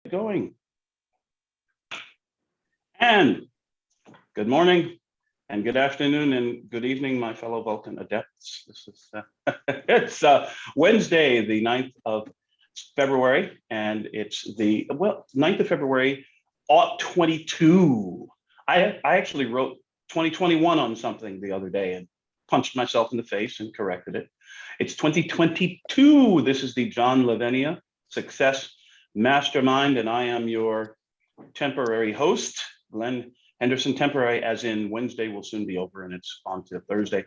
Going. And good morning and good afternoon and good evening, my fellow Vulcan adepts. This is it's Wednesday, the 9th of February, and it's the 9th of February, 22. I actually wrote 2021 on something the other day and punched myself in the face and corrected it. It's 2022. This is the John Lavenia Success Mastermind, and I am your temporary host, Glen Henderson. Temporary as in Wednesday will soon be over and it's on to Thursday.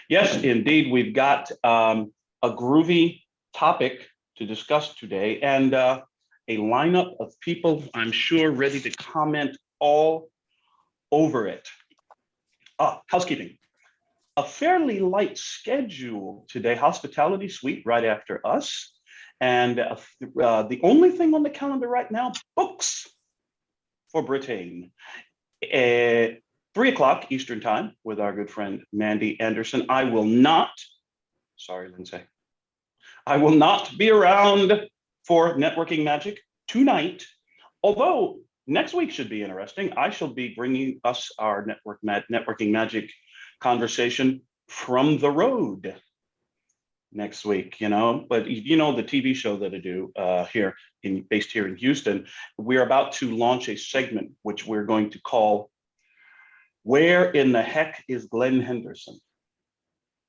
Yes, indeed, we've got a groovy topic to discuss today and a lineup of people I'm sure ready to comment all over it. Housekeeping. A fairly light schedule today, hospitality suite right after us. And the only thing on the calendar right now, books for Britain. 3 o'clock Eastern time with our good friend Mandy Anderson. I will not, sorry, Lindsay, I will not be around for Networking Magic tonight, although next week should be interesting. I shall be bringing us our Networking Magic conversation from the road next week, but the TV show that I do based here in Houston, we're about to launch a segment which we're going to call Where in the Heck is Glen Henderson?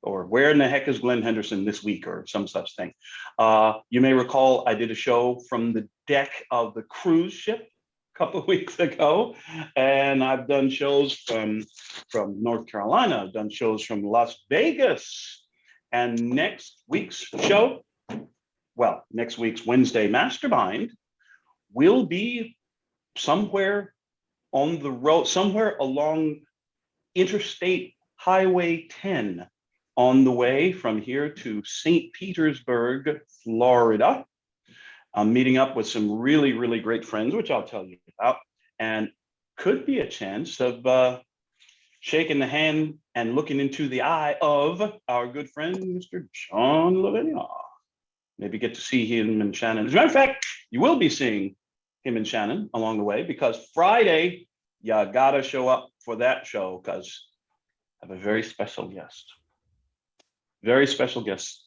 Or Where in the Heck is Glen Henderson this week, or some such thing. You may recall I did a show from the deck of the cruise ship a couple of weeks ago, and I've done shows from North Carolina. I've done shows from Las Vegas. And next week's show, next week's Wednesday Mastermind will be somewhere on the road, somewhere along Interstate Highway 10 on the way from here to St. Petersburg, Florida. I'm meeting up with some really, really great friends, which I'll tell you about, and could be a chance of shaking the hand and looking into the eye of our good friend, Mr. John Lavenia. Maybe get to see him and Shannon. As a matter of fact, you will be seeing him and Shannon along the way, because Friday, you gotta show up for that show, because I have a very special guest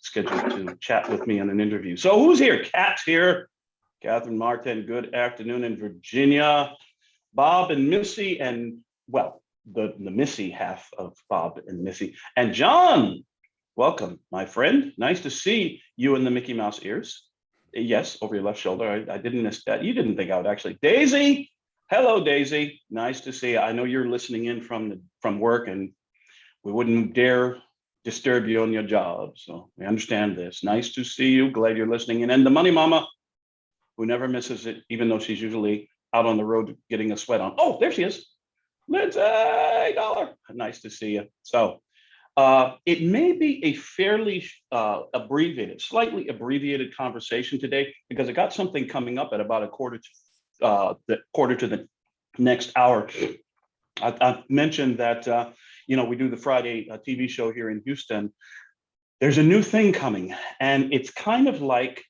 scheduled to chat with me on an interview. So who's here? Kat's here. Catherine Martin, good afternoon in Virginia. Bob and Missy, and the Missy half of Bob and Missy. And John, welcome, my friend. Nice to see you in the Mickey Mouse ears. Yes, over your left shoulder. I didn't miss that. You didn't think I would actually. Daisy, hello, Daisy. Nice to see you. I know you're listening in from work, and we wouldn't dare disturb you on your job. So we understand this. Nice to see you. Glad you're listening in. And the Money Mama, who never misses it, even though she's usually out on the road getting a sweat on. Oh, there she is. Lindsay Dollar. Nice to see you. So it may be a fairly slightly abbreviated conversation today, because I got something coming up at about a quarter to the next hour. I mentioned that we do the Friday TV show here in Houston. There's a new thing coming, and it's kind of like.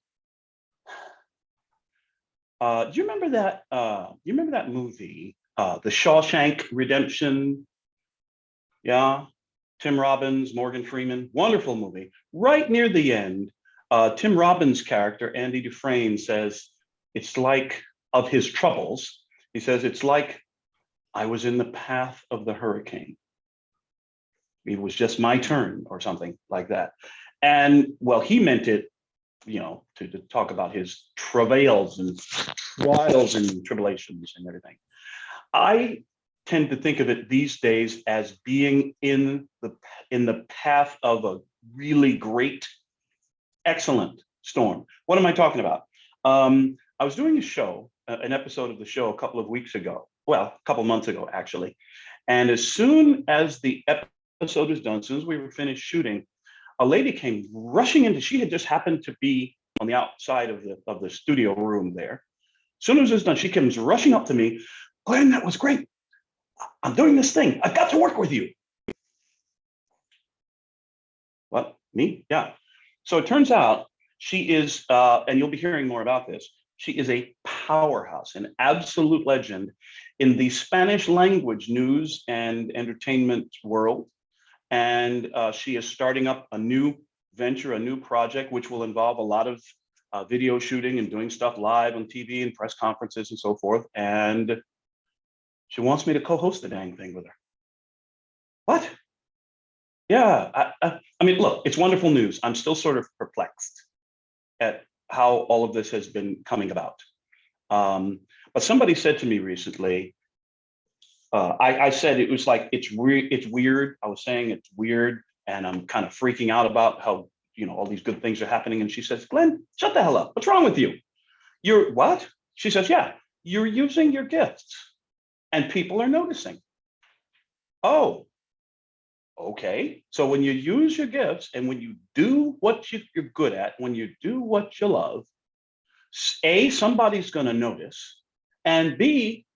Do you remember that? You remember that movie? The Shawshank Redemption, Tim Robbins, Morgan Freeman, wonderful movie. Right near the end, Tim Robbins' character, Andy Dufresne, says, it's like, of his troubles, he says, it's like I was in the path of the hurricane. It was just my turn, or something like that. And he meant it, to talk about his travails and trials and tribulations and everything. I tend to think of it these days as being in the path of a really great, excellent storm. What am I talking about? I was doing a show, an episode of the show a couple of weeks ago. A couple months ago, actually. And as soon as the episode is done, as soon as we were finished shooting, a lady came rushing into. She had just happened to be on the outside of the studio room there. As soon as it's done, she comes rushing up to me. Glenn, that was great. I'm doing this thing. I've got to work with you. What? Me? Yeah. So it turns out she is, and you'll be hearing more about this, She is a powerhouse, an absolute legend in the Spanish language news and entertainment world. And she is starting up a new venture, a new project, which will involve a lot of video shooting and doing stuff live on TV and press conferences and so forth. And she wants me to co-host the dang thing with her. What? Yeah, I mean, look, it's wonderful news. I'm still sort of perplexed at how all of this has been coming about. But somebody said to me recently, I said it was like, it's weird. I was saying it's weird, and I'm kind of freaking out about how, all these good things are happening. And she says, Glenn, shut the hell up. What's wrong with you? You're what? She says, yeah, you're using your gifts and people are noticing. Oh, okay. So when you use your gifts and when you do what you're good at, when you do what you love, A, somebody's going to notice, and B,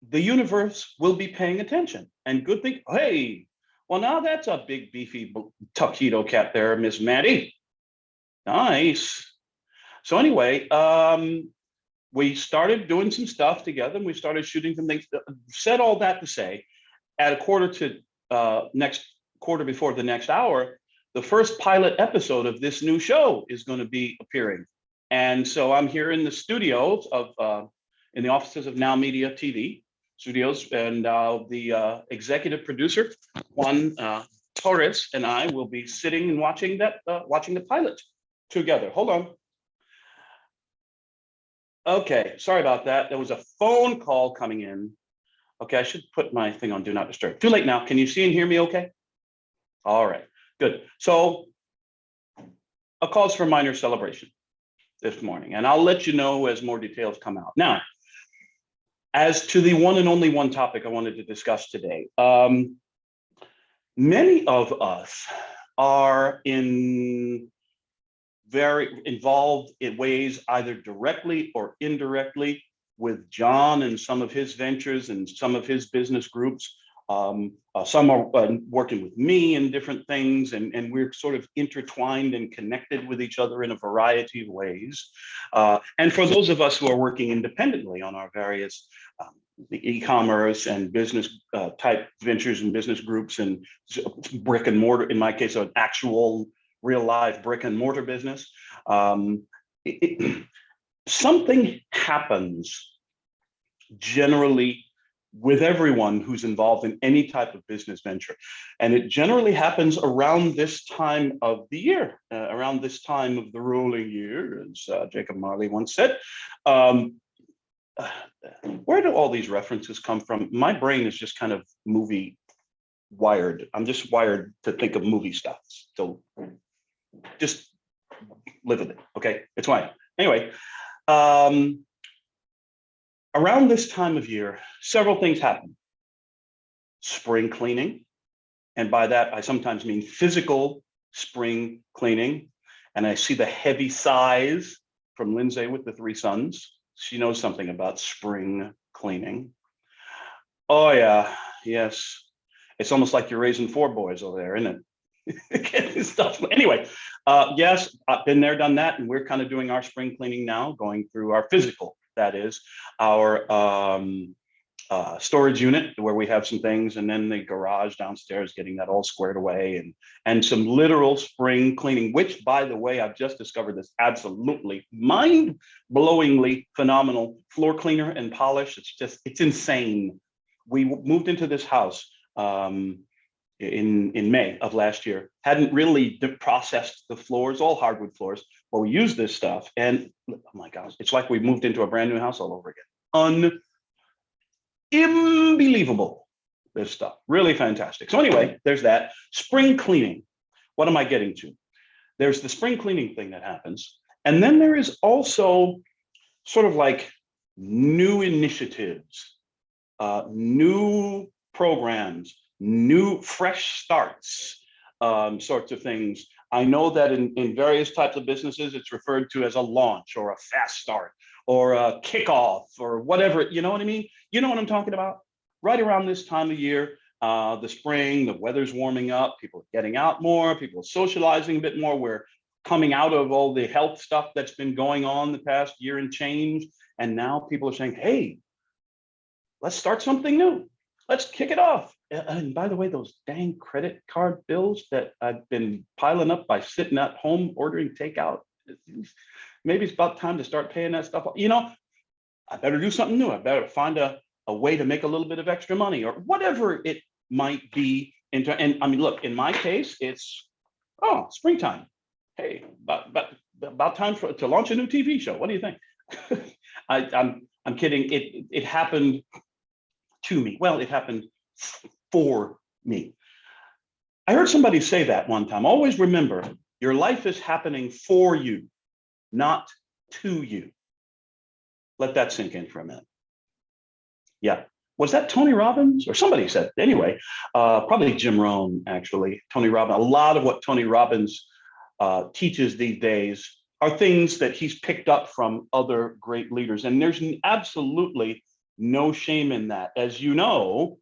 the universe will be paying attention. And good thing, hey, well, now that's a big, beefy tuxedo cap there, Miss Maddie. Nice. So anyway, we started doing some stuff together, and we started shooting some things. Said all that to say, at a quarter before the next hour, the first pilot episode of this new show is going to be appearing. And so I'm here in the studios in the offices of Now Media TV Studios, and the executive producer, Juan Torres, and I will be sitting and watching the pilot together. Hold on. Okay, sorry about that. There was a phone call coming in. Okay, I should put my thing on Do Not Disturb. Too late now. Can you see and hear me okay? All right, good. So a cause for minor celebration this morning, and I'll let you know as more details come out. Now, as to the one and only one topic I wanted to discuss today, many of us are very involved in ways either directly or indirectly with John and some of his ventures and some of his business groups. Some are working with me in different things, and we're sort of intertwined and connected with each other in a variety of ways. And for those of us who are working independently on our various the e-commerce and business type ventures and business groups and brick and mortar, in my case, an actual real life brick and mortar business, something happens generally with everyone who's involved in any type of business venture. And it generally happens around this time of the year, around this time of the rolling year, as Jacob Marley once said. Where do all these references come from? My brain is just kind of movie wired. I'm just wired to think of movie stuff. So just live with it, okay? It's fine. Anyway, around this time of year, several things happen. Spring cleaning, and by that, I sometimes mean physical spring cleaning. And I see the heavy sighs from Lindsay with the 3 sons. She knows something about spring cleaning. Oh yeah, yes. It's almost like you're raising 4 boys over there, isn't it? Getting stuff. Anyway, yes, I've been there, done that, and we're kind of doing our spring cleaning now, going through our physical, that is, our storage unit where we have some things, and then the garage downstairs, getting that all squared away, and some literal spring cleaning, which, by the way, I've just discovered this absolutely mind-blowingly phenomenal floor cleaner and polish. It's insane. We moved into this house in May of last year, hadn't really processed the floors, all hardwood floors, but we used this stuff, and oh my gosh, it's like we moved into a brand new house all over again. Unbelievable, this stuff, really fantastic. So anyway, there's that. Spring cleaning. What am I getting to? There's the spring cleaning thing that happens, and then there is also sort of like new initiatives, new programs, new fresh starts, sorts of things. I know that in various types of businesses, it's referred to as a launch or a fast start or a kickoff or whatever, you know what I mean? You know what I'm talking about? Right around this time of year, the spring, the weather's warming up, people are getting out more, people are socializing a bit more. We're coming out of all the health stuff that's been going on the past year and change. And now people are saying, hey, let's start something new. Let's kick it off. And by the way, those dang credit card bills that I've been piling up by sitting at home ordering takeout, maybe it's about time to start paying that stuff off. You know, I better do something new. I better find a way to make a little bit of extra money or whatever it might be. And I mean, look, in my case, it's, oh, springtime. Hey, about time to launch a new TV show. What do you think? I'm kidding. It happened to me. Well, it happened for me. I heard somebody say that one time. Always remember, your life is happening for you, not to you. Let that sink in for a minute. Yeah. Was that Tony Robbins or somebody said? Anyway, probably Jim Rohn, actually. Tony Robbins. A lot of what Tony Robbins teaches these days are things that he's picked up from other great leaders. And there's absolutely no shame in that. As you know,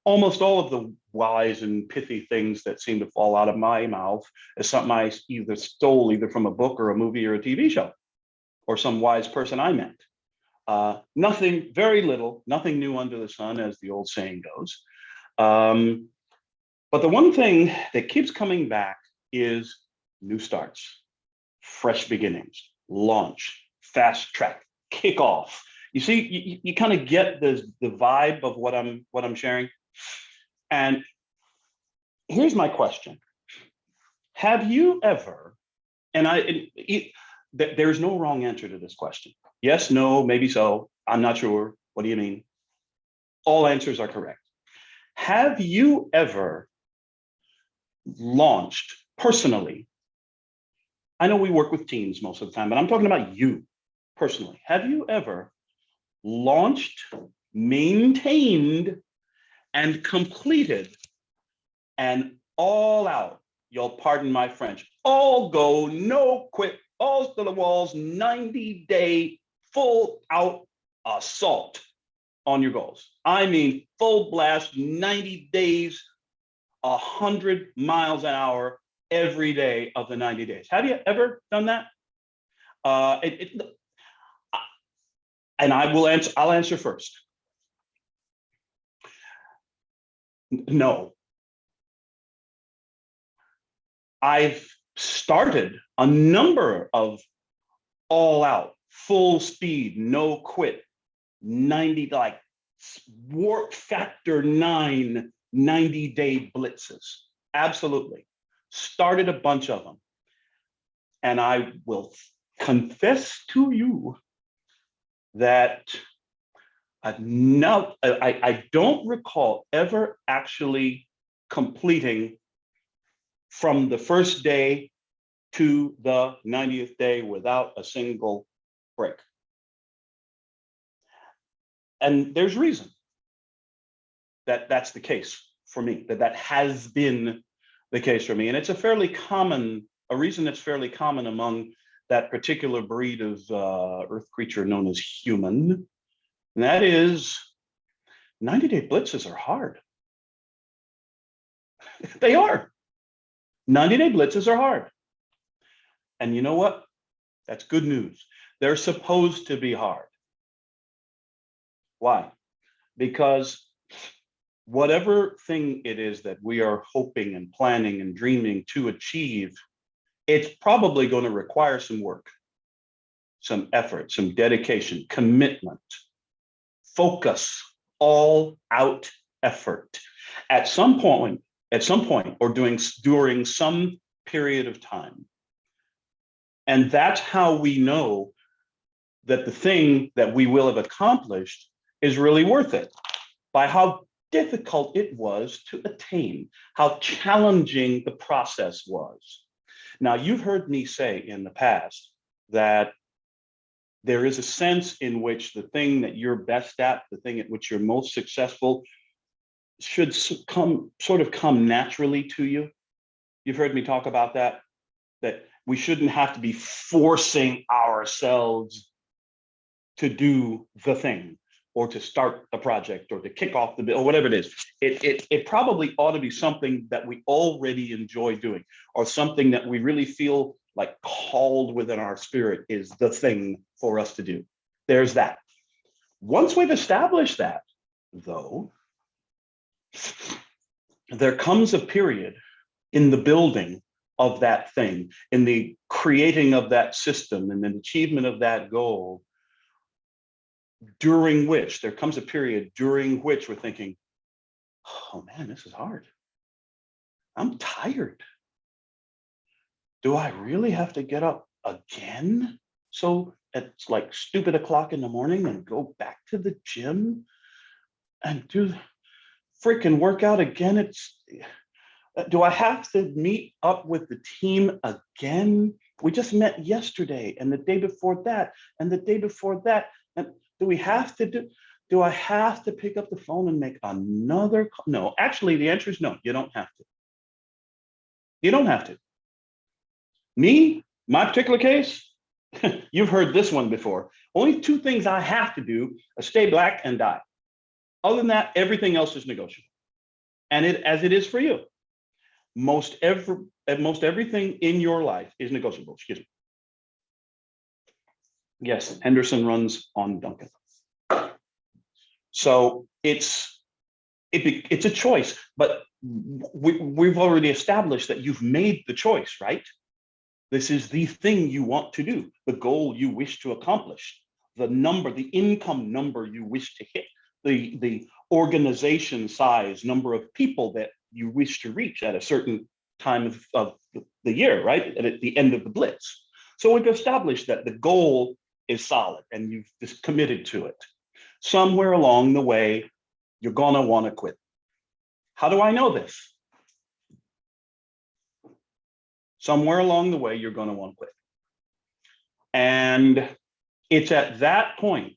almost all of the wise and pithy things that seem to fall out of my mouth is something I either stole from a book or a movie or a TV show or some wise person I met. Nothing, very little, nothing new under the sun, as the old saying goes. But the one thing that keeps coming back is new starts, fresh beginnings, launch, fast track, kickoff. You see, you kind of get the vibe of what I'm sharing. And here's my question. Have you ever, and there's no wrong answer to this question. Yes, no, maybe so. I'm not sure. What do you mean? All answers are correct. Have you ever launched personally? I know we work with teams most of the time, but I'm talking about you personally. Have you ever launched, maintained, and completed an all out, you'll pardon my French, all go, no quit, balls to the walls, 90-day full out assault on your goals? I mean, full blast, 90 days, 100 miles an hour every day of the 90 days. Have you ever done that? And I'll answer first. No. I've started a number of all out, full speed, no quit, 90, like warp factor 9, 90-day blitzes. Absolutely. Started a bunch of them. And I will confess to you that I don't recall ever actually completing from the first day to the 90th day without a single break. And there's reason that that's the case for me, that has been the case for me. And it's a reason that's fairly common among that particular breed of earth creature known as human. And that is 90-day blitzes are hard. They are. 90-day blitzes are hard. And you know what? That's good news. They're supposed to be hard. Why? Because whatever thing it is that we are hoping and planning and dreaming to achieve, it's probably going to require some work, some effort, some dedication, commitment, focus, all out effort at some point or during some period of time. And that's how we know that the thing that we will have accomplished is really worth it, by how difficult it was to attain, how challenging the process was. Now, you've heard me say in the past that there is a sense in which the thing that you're best at, the thing at which you're most successful, should come naturally to you. You've heard me talk about that we shouldn't have to be forcing ourselves to do the thing. or to start the project or to kick off the bill or whatever it is. It probably ought to be something that we already enjoy doing, or something that we really feel like called within our spirit is the thing for us to do. There's that. Once we've established that, though, there comes a period in the building of that thing, in the creating of that system and the achievement of that goal, during which there comes a period during which we're thinking, oh man, this is hard. I'm tired. Do I really have to get up again? So it's like stupid o'clock in the morning and go back to the gym and do freaking workout again. Do I have to meet up with the team again? We just met yesterday and the day before that and the day before that. And do I have to pick up the phone and make another call? No, actually, the answer is no, you don't have to. You don't have to. Me, my particular case, you've heard this one before. Only two things I have to do are stay black and die. Other than that, everything else is negotiable. And as it is for you. Most everything in your life is negotiable. Excuse me. Yes, Henderson runs on Duncan. So it's a choice, but we've already established that you've made the choice, right? This is the thing you want to do, the goal you wish to accomplish, the income number you wish to hit, the organization size, number of people that you wish to reach at a certain time of the year, right? At the end of the Blitz. So we've established that the goal is solid and you've just committed to it. Somewhere along the way, you're gonna wanna quit. How do I know this? Somewhere along the way, you're gonna wanna quit. And it's at that point,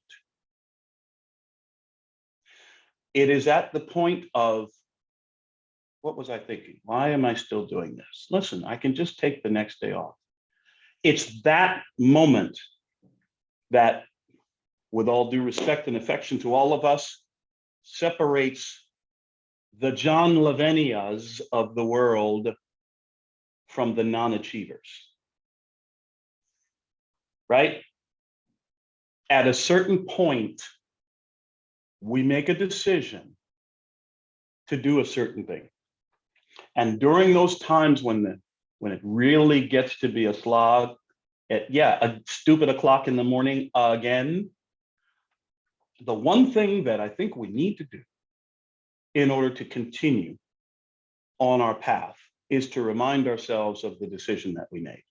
it is at the point of, what was I thinking? Why am I still doing this? Listen, I can just take the next day off. It's that moment that, with all due respect and affection to all of us, separates the John Lavenias of the world from the non-achievers, right? At a certain point, we make a decision to do a certain thing. And during those times when it really gets to be a slog, a stupid o'clock in the morning again, the one thing that I think we need to do in order to continue on our path is to remind ourselves of the decision that we made,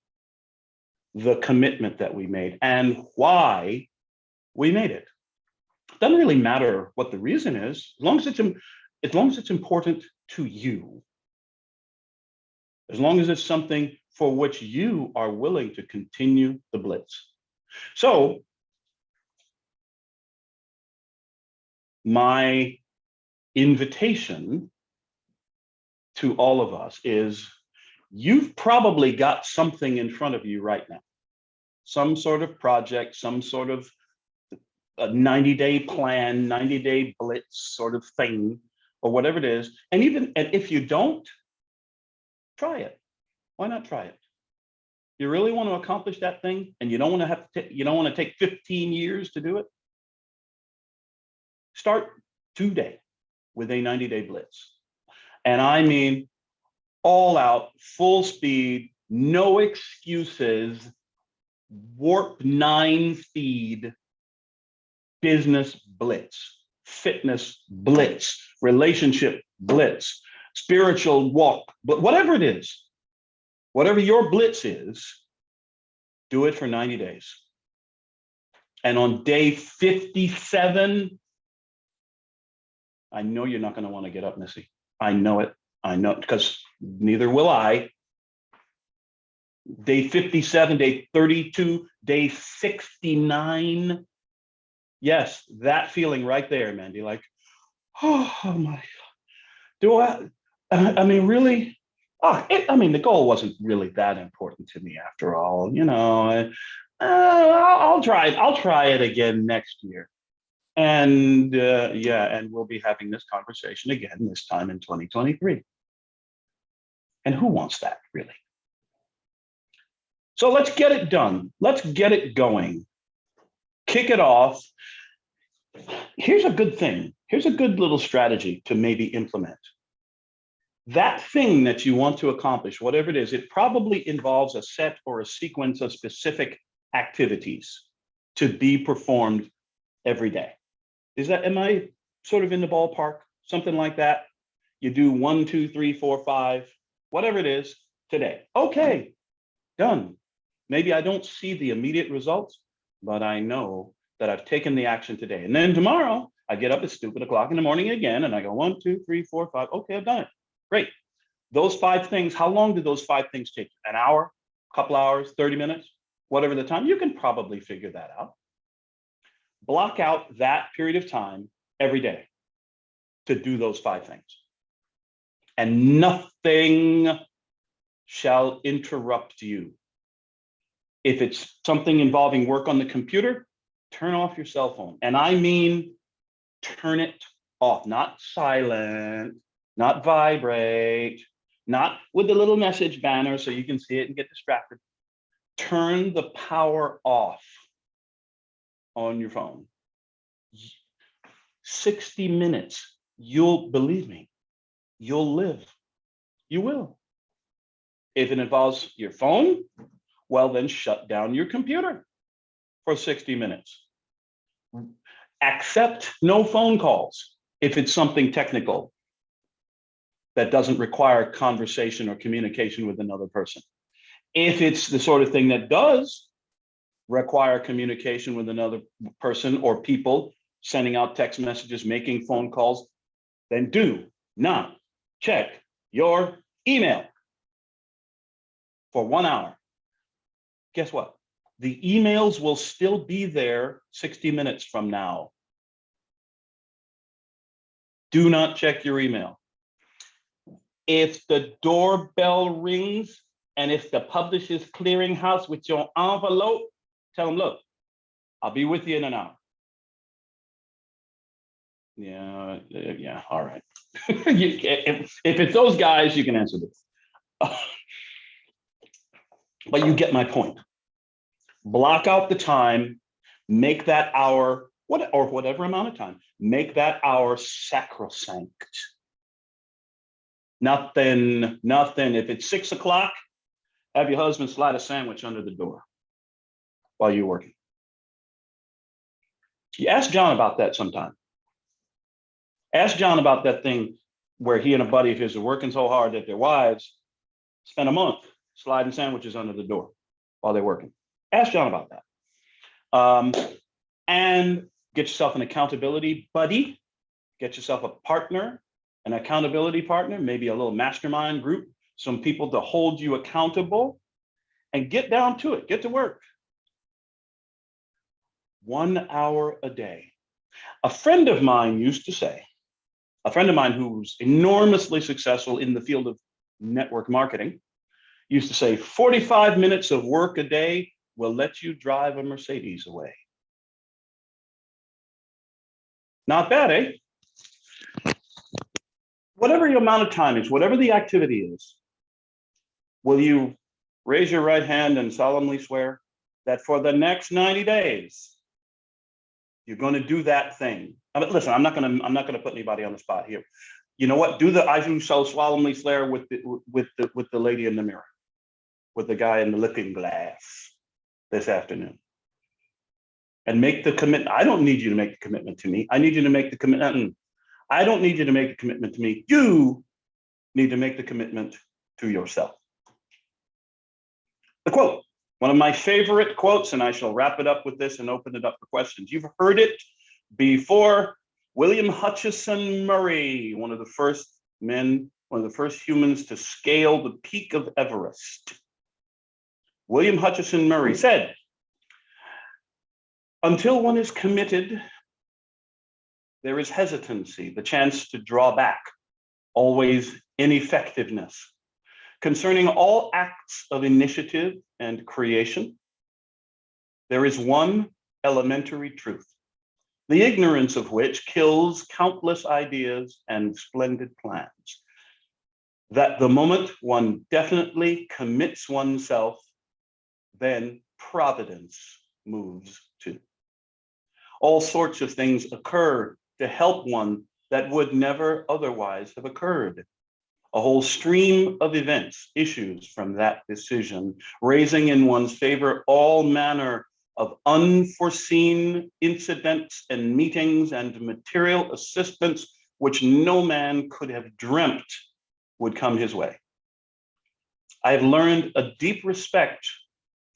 the commitment that we made, and why we made it. It doesn't really matter what the reason is, as long as it's important to you. As long as it's something for which you are willing to continue the Blitz. So my invitation to all of us is, you've probably got something in front of you right now, some sort of project, some sort of a 90-day plan, 90-day Blitz sort of thing, or whatever it is. And if you don't, try it. Why not try it? You really want to accomplish that thing, and you don't want to take 15 years to do it? Start today with a 90-day Blitz. And I mean, all out, full speed, no excuses, warp 9 speed, business Blitz, fitness Blitz, relationship Blitz, spiritual walk, but whatever it is, whatever your Blitz is, do it for 90 days. And on day 57, I know you're not going to want to get up, Missy. I know it. I know it, because neither will I. Day 57, day 32, day 69. Yes, that feeling right there, Mandy, like, oh my God. I mean, really? The goal wasn't really that important to me after all. I'll try it again next year. And and we'll be having this conversation again this time in 2023. And who wants that, really? So let's get it done. Let's get it going. Kick it off. Here's a good thing. Here's a good little strategy to maybe implement. That thing that you want to accomplish, whatever it is, it probably involves a set or a sequence of specific activities to be performed every day. Am I sort of in the ballpark? Something like that? You do 1, 2, 3, 4, 5, whatever it is today. Okay, done. Maybe I don't see the immediate results, but I know that I've taken the action today. And then tomorrow I get up at stupid o'clock in the morning again and I go 1, 2, 3, 4, 5. Okay, I've done it. Great. Those 5 things, how long do those 5 things take? An hour, a couple hours, 30 minutes, whatever the time, you can probably figure that out. Block out that period of time every day to do those 5 things. And nothing shall interrupt you. If it's something involving work on the computer, turn off your cell phone. And I mean, turn it off, not silent, not vibrate, not with the little message banner so you can see it and get distracted. Turn the power off on your phone. 60 minutes, believe me, you'll live. You will. If it involves your phone, well, then shut down your computer for 60 minutes. Accept no phone calls if it's something technical that doesn't require conversation or communication with another person. If it's the sort of thing that does require communication with another person or people, sending out text messages, making phone calls, then do not check your email for 1 hour. Guess what? The emails will still be there 60 minutes from now. Do not check your email. If the doorbell rings and if the Publishers Clearinghouse with your envelope, tell them, look, I'll be with you in an hour. Yeah, all right. If it's those guys, you can answer this. But you get my point. Block out the time, make that hour, or whatever amount of time, make that hour sacrosanct. Nothing. If it's 6 o'clock, have your husband slide a sandwich under the door while you're working. You ask John about that sometime. Ask John about that thing where he and a buddy of his are working so hard that their wives spend a month sliding sandwiches under the door while they're working. Ask John about that. And get yourself an accountability buddy. Get yourself a partner, an accountability partner, maybe a little mastermind group, some people to hold you accountable, and get down to it. Get to work. 1 hour a day. A friend of mine used to say, a friend of mine who's enormously successful in the field of network marketing, used to say 45 minutes of work a day will let you drive a Mercedes away. Not bad, eh? Whatever your amount of time is, whatever the activity is, will you raise your right hand and solemnly swear that for the next 90 days, you're going to do that thing? I mean, listen, I'm not going to put anybody on the spot here. You know what? I do so solemnly swear with the lady in the mirror, with the guy in the looking glass this afternoon, and make the commitment. I don't need you to make the commitment to me. I need you to make the commitment. I don't need you to make a commitment to me. You need to make the commitment to yourself. The quote, one of my favorite quotes, and I shall wrap it up with this and open it up for questions. You've heard it before. William Hutchison Murray, one of the first men, one of the first humans to scale the peak of Everest. William Hutchison Murray said, until one is committed, there is hesitancy, the chance to draw back, always ineffectiveness. Concerning all acts of initiative and creation, there is one elementary truth. the ignorance of which kills countless ideas and splendid plans. That the moment one definitely commits oneself, then providence moves too. All sorts of things occur to help one that would never otherwise have occurred. A whole stream of events issues from that decision, raising in one's favor all manner of unforeseen incidents and meetings and material assistance which no man could have dreamt would come his way. I have learned a deep respect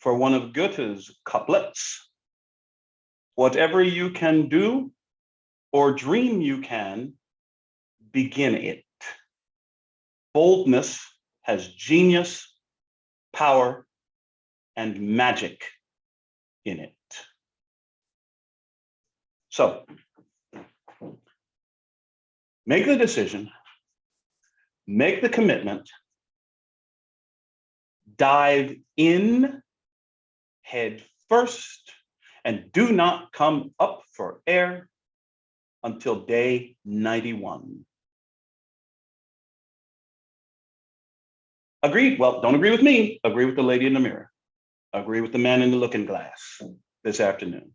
for one of Goethe's couplets. Whatever you can do or dream you can, begin it. Boldness has genius, power, and magic in it. So, make the decision, make the commitment, dive in head first, and do not come up for air until day 91. Agreed? Well, don't agree with me. Agree with the lady in the mirror. Agree with the man in the looking glass this afternoon.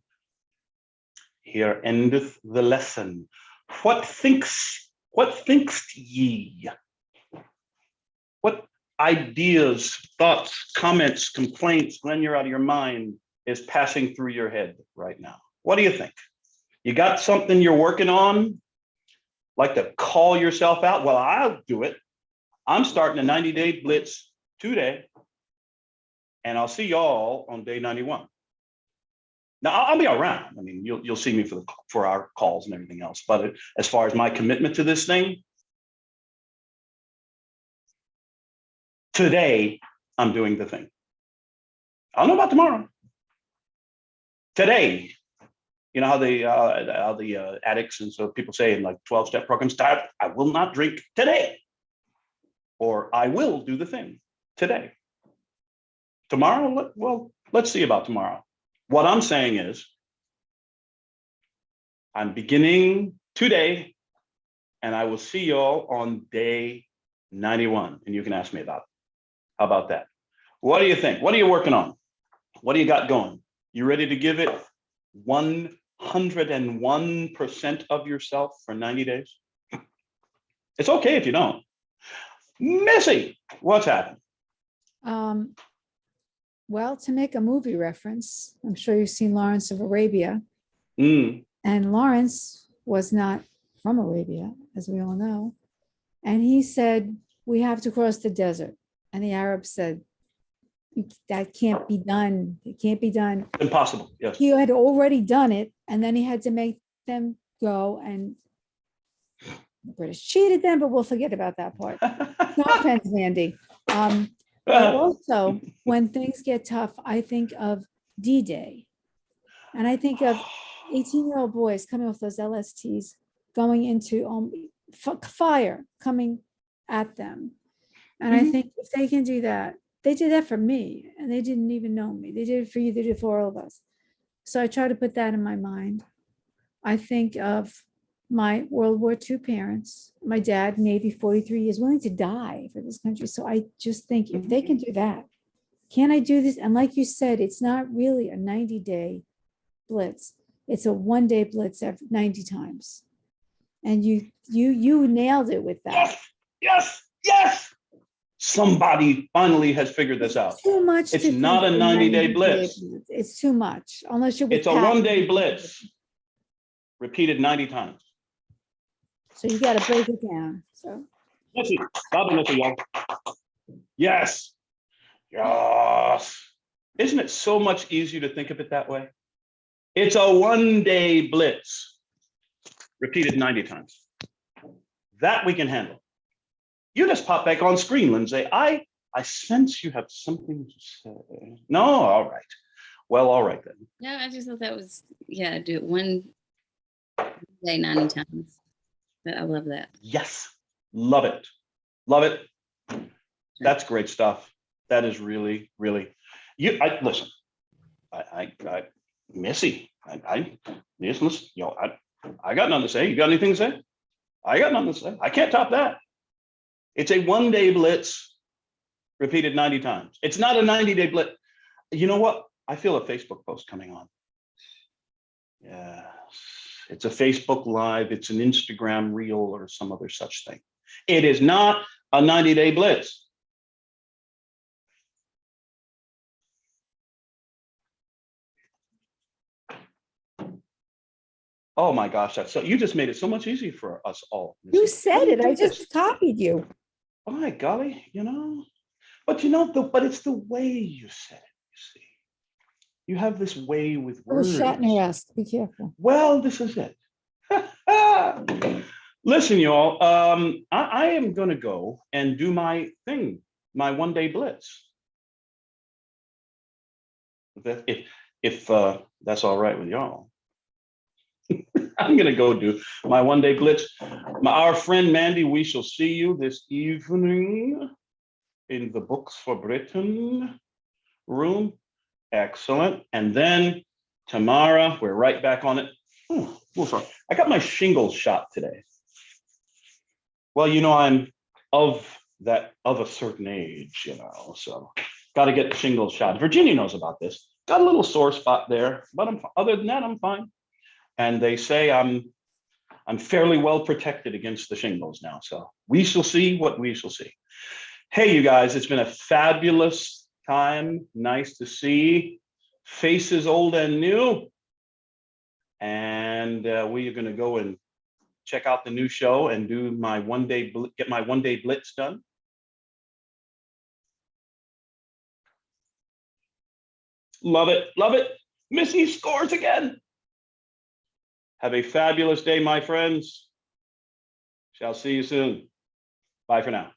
Here endeth the lesson. What thinks ye? What ideas, thoughts, comments, complaints, when you're out of your mind, is passing through your head right now? What do you think? You got something you're working on? Like to call yourself out? Well, I'll do it. I'm starting a 90-day blitz today, and I'll see y'all on day 91. Now, I'll be around. I mean, you'll see me for our calls and everything else. But as far as my commitment to this thing, today I'm doing the thing. I don't know about tomorrow. Today, you know how the addicts and so people say in like 12-step programs, I will not drink today. Or I will do the thing today. Tomorrow, well, let's see about tomorrow. What I'm saying is, I'm beginning today, and I will see y'all on day 91, and you can ask me about it. How about that? What do you think? What are you working on? What do you got going? You ready to give it 101% of yourself for 90 days? It's okay if you don't. Missy, what's happening? Well, to make a movie reference, I'm sure you've seen Lawrence of Arabia. And Lawrence was not from Arabia, as we all know. And he said, we have to cross the desert. And the Arabs said, that can't be done. It can't be done. Impossible, yes. He had already done it, and then he had to make them go, and the British cheated them, but we'll forget about that part. No offense, Andy. But also, when things get tough, I think of D-Day. And I think of 18-year-old boys coming off those LSTs, going into fire coming at them. And I think if they can do that, they did that for me, and they didn't even know me. They did it for you, they did it for all of us. So I try to put that in my mind. I think of my World War II parents, my dad, Navy, 43 years, willing to die for this country. So I just think if they can do that, can I do this? And like you said, it's not really a 90-day blitz. It's a one-day blitz every 90 times. And you nailed it with that. Yes. Somebody finally has figured this out. Too much. It's not a 90-day blitz. It's too much. Unless you're. It's a one-day blitz, repeated 90 times. So you got to break it down. So. Let's see. Y'all. Yes. Isn't it so much easier to think of it that way? It's a one-day blitz, repeated 90 times. That we can handle. You just pop back on screen, Lindsay. I sense you have something to say. No, all right. Well, all right then. No, I just thought that was, do it one day 90 times. I love that. Yes, love it. That's great stuff. That is really, really. Listen. Missy. Listen. I got nothing to say. You got anything to say? I got nothing to say. I can't top that. It's a 1-day blitz repeated 90 times. It's not a 90-day blitz. You know what? I feel a Facebook post coming on. Yes. It's a Facebook Live. It's an Instagram reel or some other such thing. It is not a 90-day blitz. Oh my gosh, that's so, you just made it so much easier for us all. You Missy. said How do you it. I do this? just copied you. My golly, but but it's the way you said it, you see. You have this way with It was words. Shatner-esque. Be careful. Well, this is it. Listen, you all, I am gonna go and do my thing, my 1-day blitz. If that's all right with y'all. I'm gonna go do my 1-day blitz. Our friend Mandy, we shall see you this evening in the Books for Britain room. Excellent. And then tomorrow, we're right back on it. I got my shingles shot today. Well, I'm of a certain age, so got to get the shingles shot. Virginia knows about this. Got a little sore spot there, but other than that, I'm fine. And they say I'm fairly well protected against the shingles now. So we shall see what we shall see. Hey, you guys, it's been a fabulous time. Nice to see faces old and new. And we are going to go and check out the new show and do my get my 1-day blitz done. Love it. Love it. Missy scores again. Have a fabulous day, my friends. Shall see you soon. Bye for now.